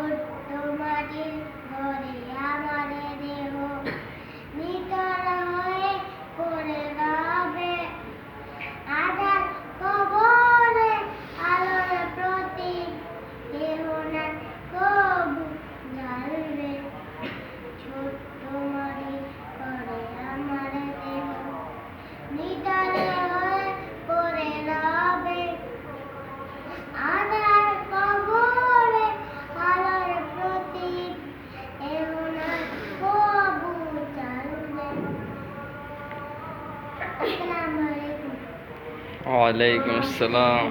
ছোট্ট মাটির ঘরে আমারে দেহ নিতলা হয়ে পড়ে রবে আধার কবরে আলোর প্রতীক কেহ না কবু জ্বালবে ছোট্ট মাটির ঘরে আমারে দেহ নিতলা হয়ে পড়ে রবে আধার কবরে আলোর প্রতীক কেহ না কবু জ্বালবে। আসসালামু আলাইকুম। ওয়ালাইকুম আসসালাম।